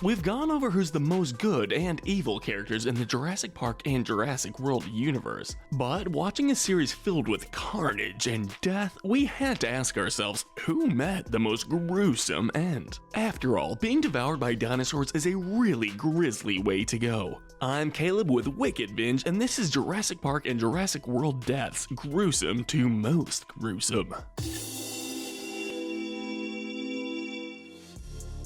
We've gone over who's the most good and evil characters in the Jurassic Park and Jurassic World universe, but watching a series filled with carnage and death, we had to ask ourselves who met the most gruesome end. After all, being devoured by dinosaurs is a really grisly way to go. I'm Caleb with Wicked Binge, and this is Jurassic Park and Jurassic World deaths, gruesome to most gruesome.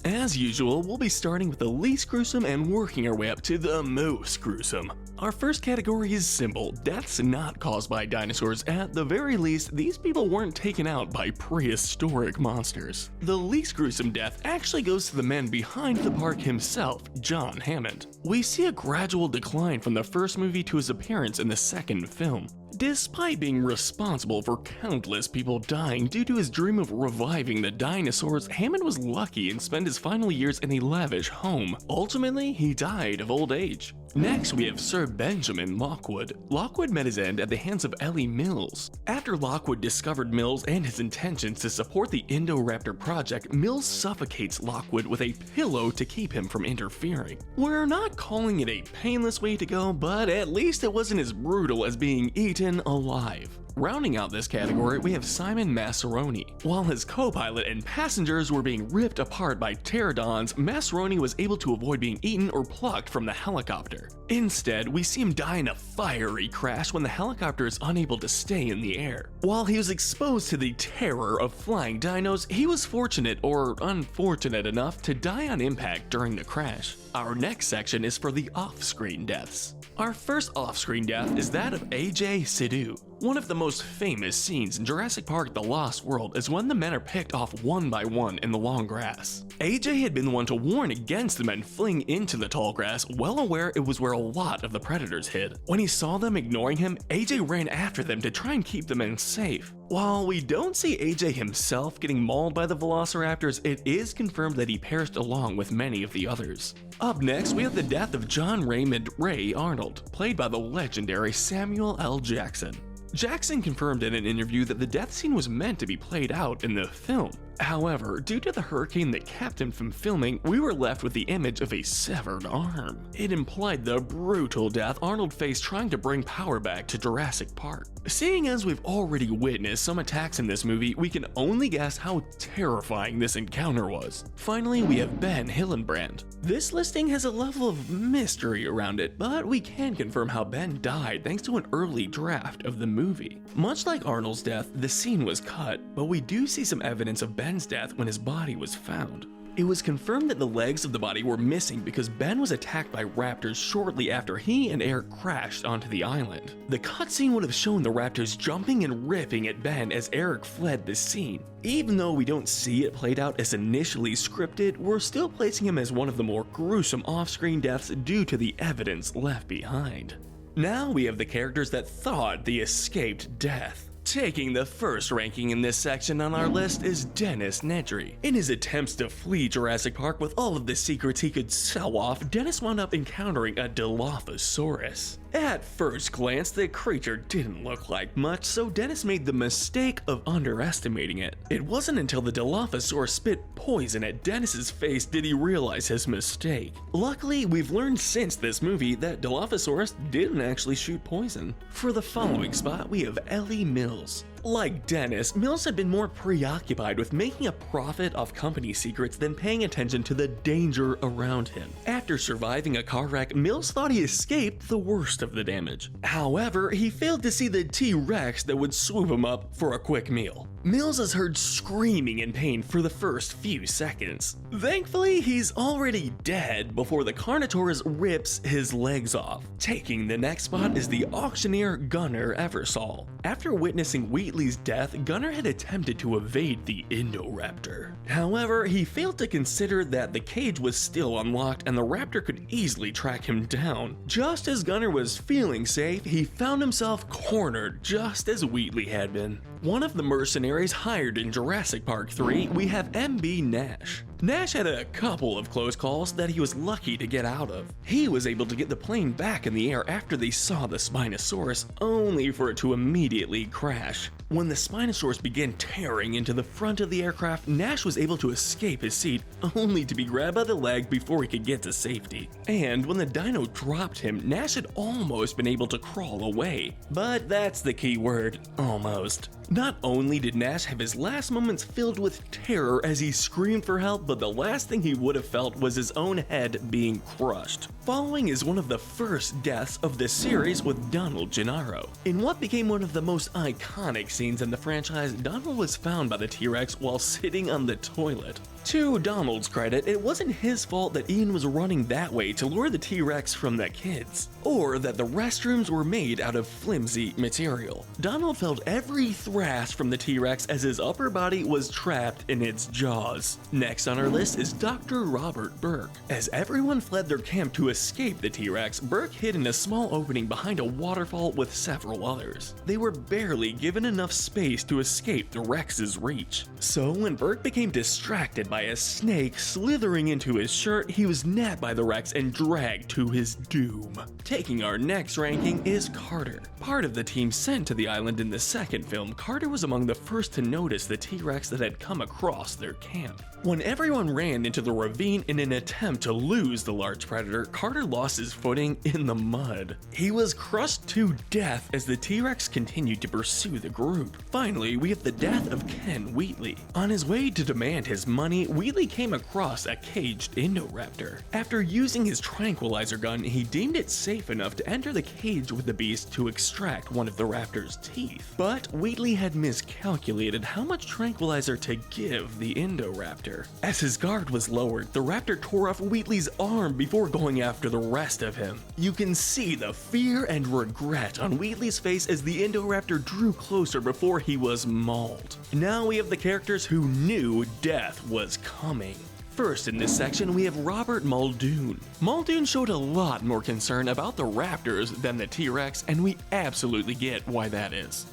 As usual, we'll be starting with the least gruesome and working our way up to the most gruesome. Our first category is simple: deaths not caused by dinosaurs. At the very least, these people weren't taken out by prehistoric monsters. The least gruesome death actually goes to the man behind the park himself, John Hammond. We see a gradual decline from the first movie to his appearance in the second film. Despite being responsible for countless people dying due to his dream of reviving the dinosaurs, Hammond was lucky and spent his final years in a lavish home. Ultimately, he died of old age. Next, we have Sir Benjamin Lockwood. Lockwood met his end at the hands of Ellie Mills. After Lockwood discovered Mills and his intentions to support the Indoraptor project, Mills suffocates Lockwood with a pillow to keep him from interfering. We're not calling it a painless way to go, but at least it wasn't as brutal as being eaten alive. Rounding out this category, we have Simon Masseroni. While his co-pilot and passengers were being ripped apart by pterodons, Masseroni was able to avoid being eaten or plucked from the helicopter. Instead, we see him die in a fiery crash when the helicopter is unable to stay in the air. While he was exposed to the terror of flying dinos, he was fortunate or unfortunate enough to die on impact during the crash. Our next section is for the off-screen deaths. Our first off-screen death is that of AJ Sidhu. One of the most famous scenes in Jurassic Park: The Lost World is when the men are picked off one by one in the long grass. AJ had been the one to warn against the men fleeing into the tall grass, well aware it was where a lot of the predators hid. When he saw them ignoring him, AJ ran after them to try and keep the men safe. While we don't see AJ himself getting mauled by the velociraptors, it is confirmed that he perished along with many of the others. Up next, we have the death of John Raymond Ray Arnold, played by the legendary Samuel L. Jackson. Jackson confirmed in an interview that the death scene was meant to be played out in the film. However, due to the hurricane that kept him from filming, we were left with the image of a severed arm. It implied the brutal death Arnold faced trying to bring power back to Jurassic Park. Seeing as we've already witnessed some attacks in this movie, we can only guess how terrifying this encounter was. Finally, we have Ben Hillenbrand. This listing has a level of mystery around it, but we can confirm how Ben died thanks to an early draft of the movie. Much like Arnold's death, the scene was cut, but we do see some evidence of Ben's death when his body was found. It was confirmed that the legs of the body were missing because Ben was attacked by raptors shortly after he and Eric crashed onto the island. The cutscene would have shown the raptors jumping and ripping at Ben as Eric fled the scene. Even though we don't see it played out as initially scripted, we're still placing him as one of the more gruesome off-screen deaths due to the evidence left behind. Now we have the characters that thought they escaped death. Taking the first ranking in this section on our list is Dennis Nedry. In his attempts to flee Jurassic Park with all of the secrets he could sell off, Dennis wound up encountering a Dilophosaurus. At first glance, the creature didn't look like much, so Dennis made the mistake of underestimating it. It wasn't until the Dilophosaurus spit poison at Dennis's face did he realize his mistake. Luckily, we've learned since this movie that Dilophosaurus didn't actually shoot poison. For the following spot, we have Ellie Mills. Like Dennis, Mills had been more preoccupied with making a profit off company secrets than paying attention to the danger around him. After surviving a car wreck, Mills thought he escaped the worst of the damage. However, he failed to see the T-Rex that would swoop him up for a quick meal. Mills is heard screaming in pain for the first few seconds. Thankfully, he's already dead before the Carnotaurus rips his legs off. Taking the next spot is the auctioneer Gunnar Eversole. After witnessing Wheatley's death, Gunnar had attempted to evade the Indoraptor. However, he failed to consider that the cage was still unlocked and the raptor could easily track him down. Just as Gunnar was feeling safe, he found himself cornered just as Wheatley had been. One of the mercenaries hired in Jurassic Park 3, we have MB Nash. Nash had a couple of close calls that he was lucky to get out of. He was able to get the plane back in the air after they saw the Spinosaurus, only for it to immediately crash. When the Spinosaurus began tearing into the front of the aircraft, Nash was able to escape his seat, only to be grabbed by the leg before he could get to safety. And when the dino dropped him, Nash had almost been able to crawl away. But that's the key word, almost. Not only did Nash have his last moments filled with terror as he screamed for help, but the last thing he would have felt was his own head being crushed. Following is one of the first deaths of the series with Donald Gennaro. In what became one of the most iconic scenes in the franchise, Donald was found by the T-Rex while sitting on the toilet. To Donald's credit, it wasn't his fault that Ian was running that way to lure the T-Rex from the kids, or that the restrooms were made out of flimsy material. Donald felt every thrust from the T-Rex as his upper body was trapped in its jaws. Next on our list is Dr. Robert Burke. As everyone fled their camp to escape the T-Rex, Burke hid in a small opening behind a waterfall with several others. They were barely given enough space to escape the Rex's reach. So when Burke became distracted by a snake slithering into his shirt, he was nabbed by the Rex and dragged to his doom. Taking our next ranking is Carter. Part of the team sent to the island in the second film, Carter was among the first to notice the T-Rex that had come across their camp. When everyone ran into the ravine in an attempt to lose the large predator, Carter lost his footing in the mud. He was crushed to death as the T-Rex continued to pursue the group. Finally, we have the death of Ken Wheatley. On his way to demand his money, Wheatley came across a caged Indoraptor. After using his tranquilizer gun, he deemed it safe enough to enter the cage with the beast to extract one of the raptor's teeth. But Wheatley had miscalculated how much tranquilizer to give the Indoraptor. As his guard was lowered, the raptor tore off Wheatley's arm before going after the rest of him. You can see the fear and regret on Wheatley's face as the Indoraptor drew closer before he was mauled. Now we have the characters who knew death was coming. First in this section, we have Robert Muldoon. Muldoon showed a lot more concern about the raptors than the T-Rex, and we absolutely get why that is.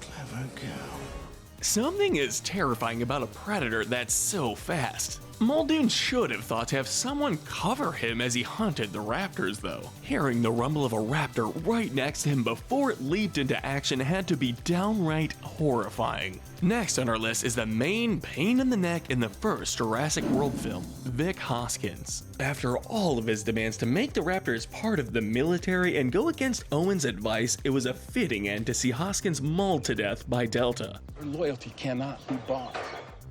Clever girl. Something is terrifying about a predator that's so fast. Muldoon should have thought to have someone cover him as he hunted the raptors though. Hearing the rumble of a raptor right next to him before it leaped into action had to be downright horrifying. Next on our list is the main pain in the neck in the first Jurassic World film, Vic Hoskins. After all of his demands to make the raptors part of the military and go against Owen's advice, it was a fitting end to see Hoskins mauled to death by Delta. Her loyalty cannot be bought.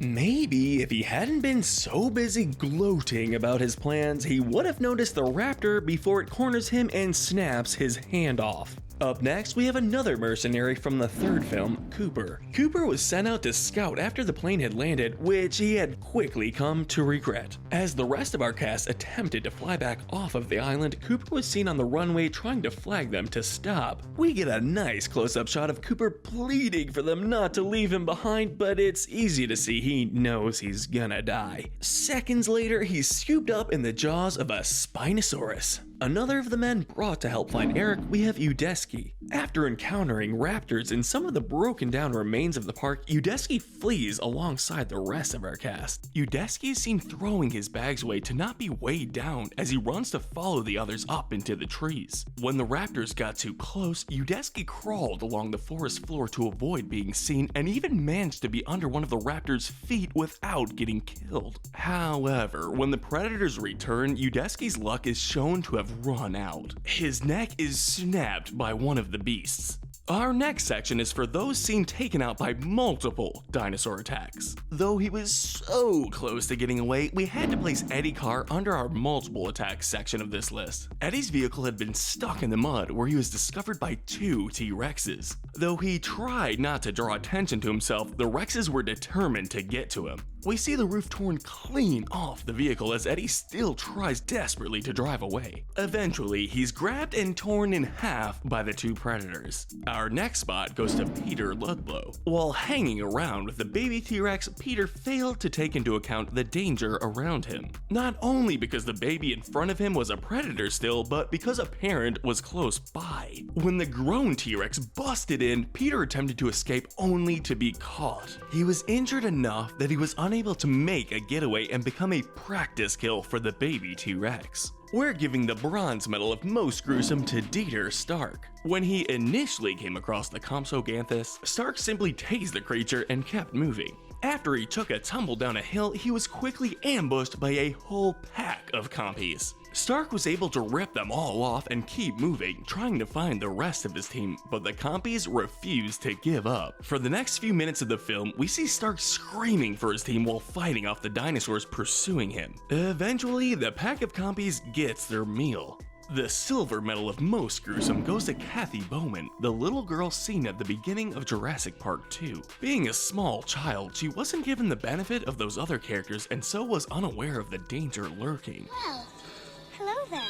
Maybe if he hadn't been so busy gloating about his plans, he would have noticed the raptor before it corners him and snaps his hand off. Up next, we have another mercenary from the third film, Cooper. Cooper was sent out to scout after the plane had landed, which he had quickly come to regret. As the rest of our cast attempted to fly back off of the island, Cooper was seen on the runway trying to flag them to stop. We get a nice close-up shot of Cooper pleading for them not to leave him behind, but it's easy to see he knows he's gonna die. Seconds later, he's scooped up in the jaws of a Spinosaurus. Another of the men brought to help find Eric, we have Udesky. After encountering raptors in some of the broken down remains of the park, Udesky flees alongside the rest of our cast. Udesky is seen throwing his bags away to not be weighed down as he runs to follow the others up into the trees. When the raptors got too close, Udesky crawled along the forest floor to avoid being seen and even managed to be under one of the raptors' feet without getting killed. However, when the predators return, Udesky's luck is shown to have run out. His neck is snapped by one of the beasts. Our next section is for those seen taken out by multiple dinosaur attacks. Though he was so close to getting away, we had to place Eddie Carr under our multiple attacks section of this list. Eddie's vehicle had been stuck in the mud where he was discovered by two T-Rexes. Though he tried not to draw attention to himself, the Rexes were determined to get to him. We see the roof torn clean off the vehicle as Eddie still tries desperately to drive away. Eventually, he's grabbed and torn in half by the two predators. Our next spot goes to Peter Ludlow. While hanging around with the baby T-Rex, Peter failed to take into account the danger around him. Not only because the baby in front of him was a predator still, but because a parent was close by. When the grown T-Rex busted in, Peter attempted to escape only to be caught. He was injured enough that he was unable to make a getaway and become a practice kill for the baby T-Rex. We're giving the bronze medal of most gruesome to Dieter Stark. When he initially came across the Compsognathus, Stark simply tased the creature and kept moving. After he took a tumble down a hill, he was quickly ambushed by a whole pack of compies. Stark was able to rip them all off and keep moving, trying to find the rest of his team, but the compies refused to give up. For the next few minutes of the film, we see Stark screaming for his team while fighting off the dinosaurs pursuing him. Eventually, the pack of compies gets their meal. The silver medal of most gruesome goes to Kathy Bowman, the little girl seen at the beginning of Jurassic Park 2. Being a small child, she wasn't given the benefit of those other characters and so was unaware of the danger lurking. Well, hello there.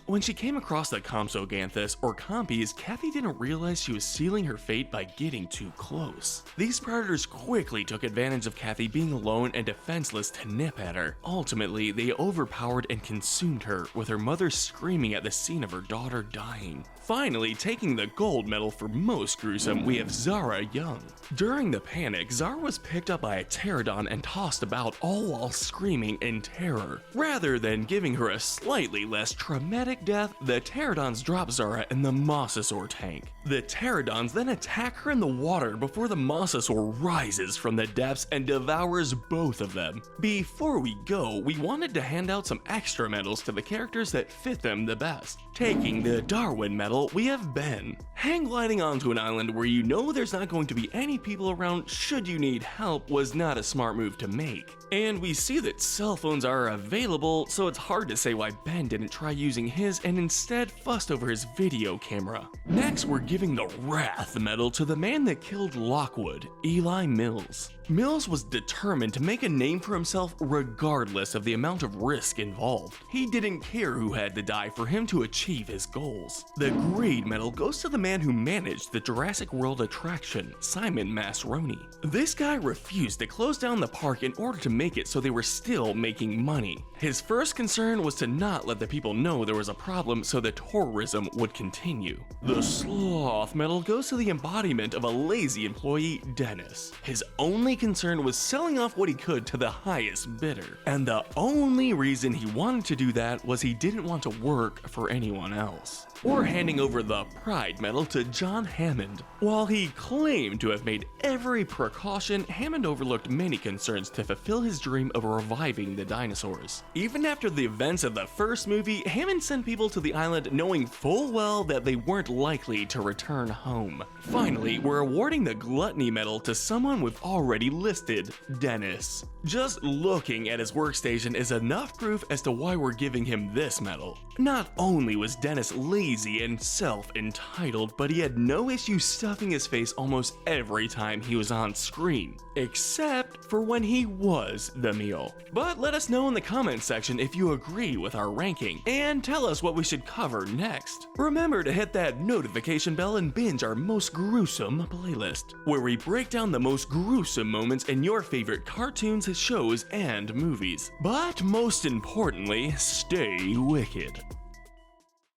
When she came across the Compsognathus, or compies, Kathy didn't realize she was sealing her fate by getting too close. These predators quickly took advantage of Kathy being alone and defenseless to nip at her. Ultimately, they overpowered and consumed her, with her mother screaming at the scene of her daughter dying. Finally, taking the gold medal for most gruesome, we have Zara Young. During the panic, Zara was picked up by a pterodon and tossed about, all while screaming in terror. Rather than giving her a slightly less traumatic death, the pterodons drop Zara in the mosasaur tank. The pterodons then attack her in the water before the mosasaur rises from the depths and devours both of them. Before we go, we wanted to hand out some extra medals to the characters that fit them the best. Taking the Darwin medal, we have Ben. Hang gliding onto an island where you know there's not going to be any people around should you need help was not a smart move to make. And we see that cell phones are available, so it's hard to say why Ben didn't try using his and instead fussed over his video camera. Next, we're giving the Wrath medal to the man that killed Lockwood, Eli Mills. Mills was determined to make a name for himself regardless of the amount of risk involved. He didn't care who had to die for him to achieve his goals. The Greed medal goes to the man who managed the Jurassic World attraction, Simon Masroni. This guy refused to close down the park in order to make it so they were still making money. His first concern was to not let the people know there was a problem so that tourism would continue. The Sloth medal goes to the embodiment of a lazy employee, Dennis. His only concern was selling off what he could to the highest bidder. And the only reason he wanted to do that was he didn't want to work for anyone else. We're handing over the Pride medal to John Hammond. While he claimed to have made every precaution, Hammond overlooked many concerns to fulfill his dream of reviving the dinosaurs. Even after the events of the first movie, Hammond sent people to the island knowing full well that they weren't likely to return home. Finally, we're awarding the Gluttony medal to someone we've already listed, Dennis. Just looking at his workstation is enough proof as to why we're giving him this medal. Not only was Dennis lazy and self-entitled, but he had no issue stuffing his face almost every time he was on screen, except for when he was the meal. But let us know in the comments section if you agree with our ranking, and tell us what we should cover next. Remember to hit that notification bell and binge our most gruesome playlist, where we break down the most gruesome moments in your favorite cartoons, shows, and movies. But most importantly, stay wicked.